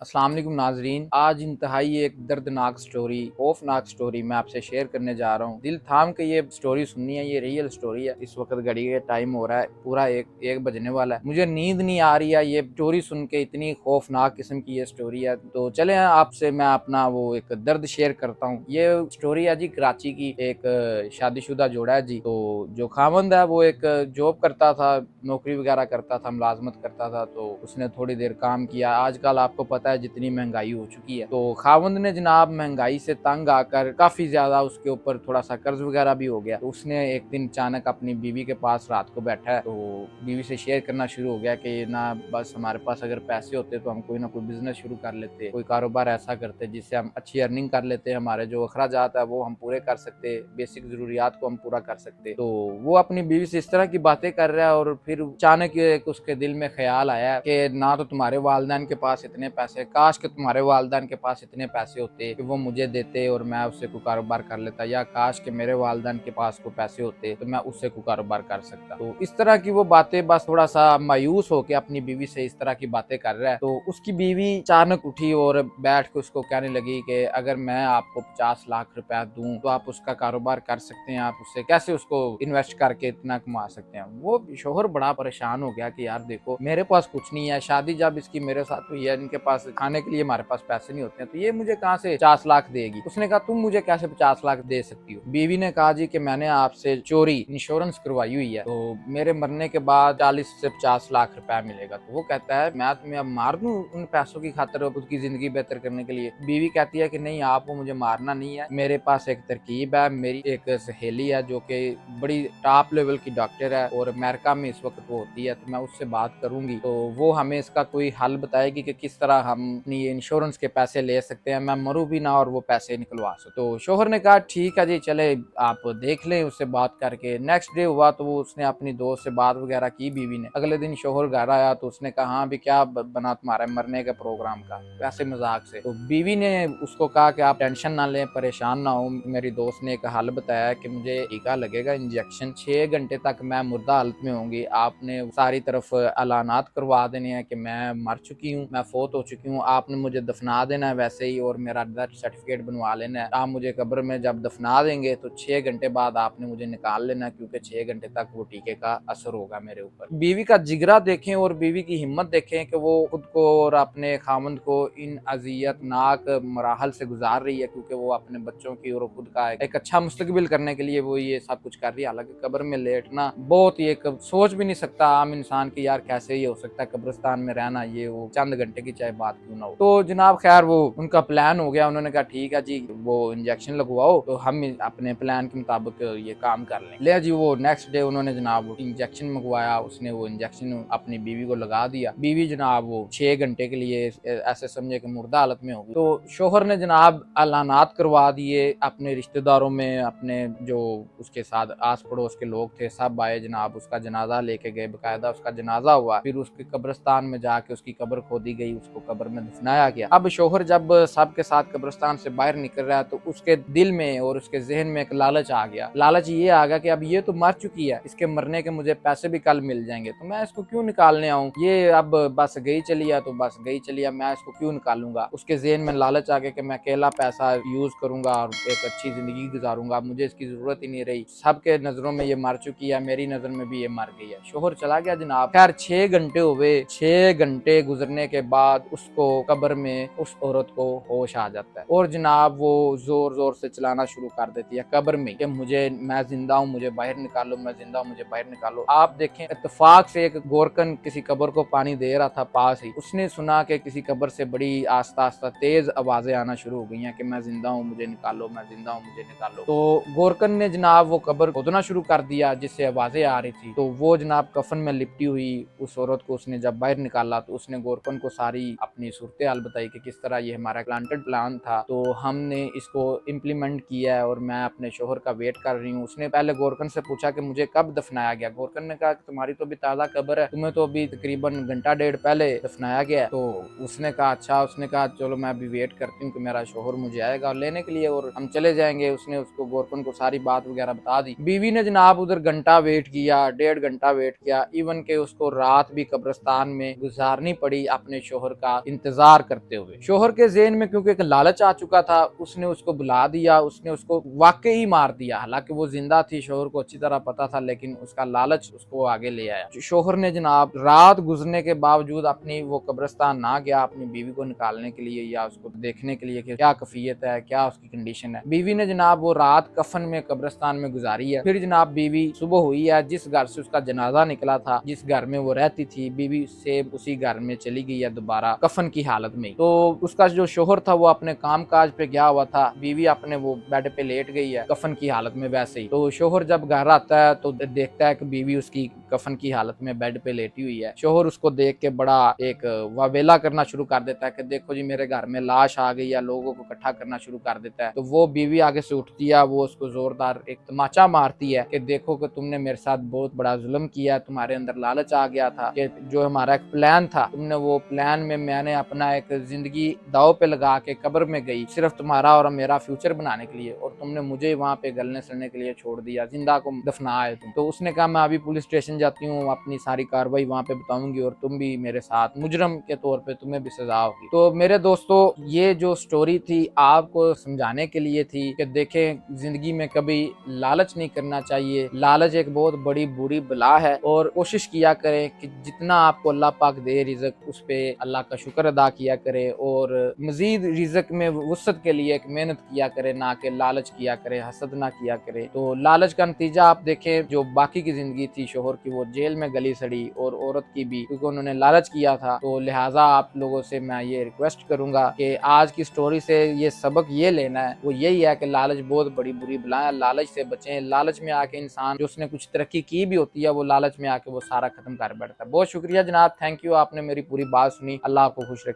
अस्सलाम वालेकुम नाजरीन, आज इंतहाई एक दर्दनाक स्टोरी, खौफनाक स्टोरी मैं आपसे शेयर करने जा रहा हूँ। दिल थाम के ये स्टोरी सुननी है, ये रियल स्टोरी है। इस वक्त घड़ी के टाइम हो रहा है, पूरा एक बजने वाला है। मुझे नींद नहीं आ रही है ये स्टोरी सुन के, इतनी खौफनाक किस्म की ये स्टोरी है। तो चले आपसे मैं अपना वो एक दर्द शेयर करता हूँ। ये स्टोरी है जी कराची की, एक शादीशुदा जोड़ा है जी। तो जो खामंद है वो एक जॉब करता था, नौकरी वगैरह करता था, मुलाजमत करता था। तो उसने थोड़ी देर काम किया। आजकल आपको पता है जितनी महंगाई हो चुकी है, तो खावंद ने जनाब महंगाई से तंग आकर काफी ज्यादा उसके ऊपर थोड़ा सा कर्ज वगैरह भी हो गया। तो उसने एक दिन अचानक अपनी बीवी के पास रात को बैठा है, तो बीवी से शेयर करना शुरू हो गया कि ना बस हमारे पास अगर पैसे होते तो हम कोई ना कोई बिजनेस शुरू कर लेते, कोई कारोबार ऐसा करते जिससे हम अच्छी अर्निंग कर लेते, हमारे जो अखराजात है वो हम पूरे कर सकते, बेसिक जरूरियात को हम पूरा कर सकते। तो वो अपनी बीवी से इस तरह की बातें कर रहा है और फिर अचानक एक उसके दिल में ख्याल आया कि ना तो तुम्हारे वालिदैन के पास इतने पैसे, काश कि तुम्हारे वालिदैन के पास इतने पैसे होते कि वो मुझे देते और मैं उससे कोई कारोबार कर लेता, या काश कि मेरे वालिदैन के पास कोई पैसे होते तो मैं उससे कोई कारोबार कर सकता। तो इस तरह की वो बातें, बस थोड़ा सा मायूस होकर अपनी बीवी से इस तरह की बातें कर रहा है। तो उसकी बीवी अचानक उठी और बैठ के उसको कहने लगी कि अगर मैं आपको 50 लाख रुपया दूं तो आप उसका कारोबार कर सकते हैं, आप उससे कैसे उसको इन्वेस्ट करके इतना कमा सकते हैं। वो शोहर बड़ा परेशान हो गया कि यार देखो, मेरे पास कुछ नहीं है, शादी जब इसकी मेरे साथ हुई है, इनके पास खाने के लिए हमारे पास पैसे नहीं होते हैं, तो ये मुझे कहाँ से 50 लाख देगी। उसने कहा तुम मुझे कैसे 50 लाख दे सकती हो। बीवी ने कहा जी कि मैंने आपसे चोरी इंश्योरेंस करवाई हुई है, तो मेरे मरने के बाद 40 से 50 लाख रुपया मिलेगा। तो वो कहता है मैं तुम्हें अब मार दूं उन पैसों की खातिर खुद की जिंदगी बेहतर करने के लिए। बीवी कहती है कि नहीं, आपको मुझे मारना नहीं है, मेरे पास एक तरकीब है। मेरी एक सहेली है जो कि बड़ी टॉप लेवल की डॉक्टर है और अमेरिका में इस वक्त वो होती है, तो मैं उससे बात करूंगी तो वो हमें इसका कोई हल बताएगी कि किस तरह हम अपनी इंश्योरेंस के पैसे ले सकते हैं, मैं मरूं भी ना और वो पैसे निकलवा सकूं। तो शोहर ने कहा ठीक है जी, चले आप देख लें उससे बात करके। नेक्स्ट डे हुआ तो वो उसने अपनी दोस्त से बात वगैरह की बीवी ने। अगले दिन शोहर घर आया तो उसने कहा हाँ भी क्या बना तुम्हारे मरने के प्रोग्राम का, वैसे मजाक से। तो बीवी ने उसको कहा कि आप टेंशन ना लें, परेशान ना हो, मेरी दोस्त ने एक हल बताया कि मुझे टीका लगेगा, इंजेक्शन, 6 घंटे तक मैं मुर्दा हालत में होंगी, आपने सारी तरफ ऐलानात करवा देने हैं कि मैं मर चुकी हूँ, मैं फोत हो चुकी हूँ, आपने मुझे दफना देना है वैसे ही और मेरा डेथ सर्टिफिकेट बनवा लेना है। आप मुझे कब्र में जब दफना देंगे तो 6 घंटे बाद आपने मुझे निकाल लेना, क्योंकि 6 घंटे तक वो टीके का असर होगा मेरे ऊपर। बीवी का जिगरा देखें और बीवी की हिम्मत देखें कि वो खुद को और अपने खामंद को इन अजियतनाक मराहल से गुजार रही है, क्योंकि वो अपने बच्चों की और खुद का एक अच्छा मुस्तकबिल करने के लिए वो ये सब कुछ कर रही है। हालांकि कब्र में लेटना बहुत ही एक सोच भी नहीं सकता आम इंसान की, यार कैसे ये हो सकता है कब्रिस्तान में रहना, ये वो चंद घंटे की चाहे बात क्यों ना हो। तो जनाब खैर वो उनका प्लान हो गया, उन्होंने कहा ठीक है जी वो इंजेक्शन लगवाओ तो हम अपने प्लान के मुताबिक ये काम कर लें। ले जी वो नेक्स्ट डे उन्होंने जनाब इंजेक्शन मंगवाया, उसने वो इंजेक्शन अपनी बीवी को लगा दिया। बीवी जनाब वो 6 घंटे के लिए ऐसे समझे कि मुर्दा हालत में होगी। तो शोहर ने जनाब ऐलानात करवा दिए अपने रिश्तेदारों में, अपने जो उसके साथ आस पड़ोस के लोग थे सब आए जनाब, उसका जनाजा लेके गए, बाकायदा उसका जनाजा हुआ, फिर उसके कब्रिस्तान में जाके उसकी कब्र खोदी गई, उसको कब्र में दफनाया गया। अब शोहर जब सबके साथ कब्रिस्तान से बाहर निकल रहा है तो उसके दिल में और उसके जहन में एक लालच आ गया। लालच ये आ गया कि अब ये तो मर चुकी है, इसके मरने के मुझे पैसे भी कल मिल जाएंगे, तो मैं इसको क्यों निकालने आऊं, ये अब बस गई चली है तो बस गई चली है, मैं इसको क्यों निकालूंगा। उसके जहन में लालच आ गया कि मैं अकेला पैसा यूज करूंगा और एक अच्छी जिंदगी गुजारूंगा, मुझे इसकी जरूरत ही नहीं रही, सबके नजरों में ये मर चुकी है, मेरी नजर में भी ये मर गई है। शोहर चला गया जनाब। खैर 6 घंटे हुए, 6 घंटे गुजरने के बाद उसको कब्र में उस औरत को होश आ जाता है और जनाब वो जोर जोर से चलाना शुरू कर देती है कब्र में कि मुझे, मैं जिंदा हूँ, मुझे बाहर निकालो, मैं जिंदा हूँ, मुझे बाहर निकालो। आप देखें इत्तेफाक से एक गोरकन किसी कब्र को पानी दे रहा था पास ही, उसने सुना कि किसी कब्र से बड़ी आस्ता आस्ता तेज आवाजें आना शुरू हो गई हैं कि मैं जिंदा हूँ, मुझे निकालो, मैं जिंदा हूँ, मुझे निकालो। तो गोरकन ने जनाब वो कब्र खोदना शुरू कर दिया जिससे आवाजें आ रही थी। तो वो जनाब कफन में लिपटी हुई उस औरत को उसने जब बाहर निकाला तो उसने गोरकन को सारी अपनी सूरत हाल बताई कि किस तरह ये हमारा प्लांटेड प्लान था, तो हमने इसको इम्प्लीमेंट किया है और मैं अपने शोहर का वेट कर रही हूँ। उसने पहले गोरकन से पूछा कि मुझे कब दफनाया गया। गोरकन ने कहा कि तुम्हारी तो अभी ताज़ा कब्र है, तुम्हें तो अभी तकरीबन घंटा डेढ़ पहले दफनाया गया। तो उसने कहा अच्छा। उसने कहा चलो मैं अभी वेट करती हूँ कि मेरा शोहर मुझे आएगा लेने के लिए और हम चले जाएंगे। उसने उसको गोरकन को सारी बात वगैरह बता दी। बीवी ने जनाब उधर घंटा वेट किया, डेढ़ घंटा वेट किया, इवन के उसको रात भी कब्रिस्तान में गुजारनी पड़ी अपने शोहर का इंतजार करते हुए। शोहर के ज़हन में क्योंकि एक लालच आ चुका था, उसने उसको बुला दिया, उसने उसको वाकई मार दिया। हालांकि वो जिंदा थी, शोहर को अच्छी तरह पता था, लेकिन उसका लालच उसको आगे ले आया। शोहर ने जनाब रात गुजरने के बावजूद अपनी वो कब्रिस्तान ना गया अपनी बीवी को निकालने के लिए या उसको देखने के लिए कि क्या कैफियत है, क्या उसकी कंडीशन है। बीवी ने जनाब वो रात कफन में कब्रिस्तान में गुजारी है। फिर जनाब बीवी सुबह हुई है, जिस घर से उसका जनाजा निकला था, जिस घर में वो रहती थी, बीवी से उसी घर में चली गई है दोबारा कफन की हालत में। तो उसका जो शोहर था वो अपने काम काज पे गया हुआ था, बीवी अपने वो बेड पे लेट गई है कफन की हालत में वैसे ही। तो शोहर जब घर आता है तो देखता है कि बीवी उसकी कफन की हालत में बेड पे लेटी हुई है। शोहर उसको देख के बड़ा एक वावेला करना शुरू कर देता है कि देखो जी मेरे घर में लाश आ गई है, लोगों को इकट्ठा करना शुरू कर देता है। तो वो बीवी आगे से उठती है, वो उसको जोरदार एक तमाचा मारती है कि देखो कि तुमने मेरे साथ बहुत बड़ा जुल्म किया, तुम्हारे अंदर लालच आ गया था कि जो हमारा एक प्लान था, तुमने वो प्लान में मैंने अपना एक जिंदगी दाव पे लगा के कब्र में गई सिर्फ तुम्हारा और मेरा फ्यूचर बनाने के लिए, और तुमने मुझे वहाँ पे गलने सड़ने के लिए छोड़ दिया, जिंदा को दफनाए तुम। तो उसने कहा मैं अभी पुलिस स्टेशन जाती हूँ, अपनी सारी कार्रवाई वहाँ पे बताऊंगी और तुम भी मेरे साथ मुजरम के तौर पे तुम्हें भी सजा होगी। तो मेरे दोस्तों ये जो स्टोरी थी आपको समझाने के लिए थी कि देखें जिंदगी में कभी लालच नहीं करना चाहिए। लालच एक बहुत बड़ी बुरी बला है और कोशिश किया करें कि जितना आपको अल्लाह पाक दे रिज़्क उस पे अल्लाह का शुक्र अदा किया करे और मजीद रिज़्क में वुसअत के लिए एक मेहनत किया करे, ना कि लालच किया करे, हसद ना किया करे। तो लालच का नतीजा आप देखें जो बाकी की जिंदगी थी शोहर की, वो जेल में गली सड़ी और औरत की भी, क्योंकि उन्होंने लालच किया था। तो लिहाजा आप लोगों से मैं ये रिक्वेस्ट करूंगा कि आज की स्टोरी से ये सबक ये लेना है, वो यही है कि लालच बहुत बड़ी बुरी बला है, लालच से बचें। लालच में आके इंसान जो उसने कुछ तरक्की की भी होती है वो लालच में आके वो सारा खत्म कर बैठता है। बहुत शुक्रिया जनाब, थैंक यू, आपने मेरी पूरी बात सुनी। अल्लाह आपको खुश रखे।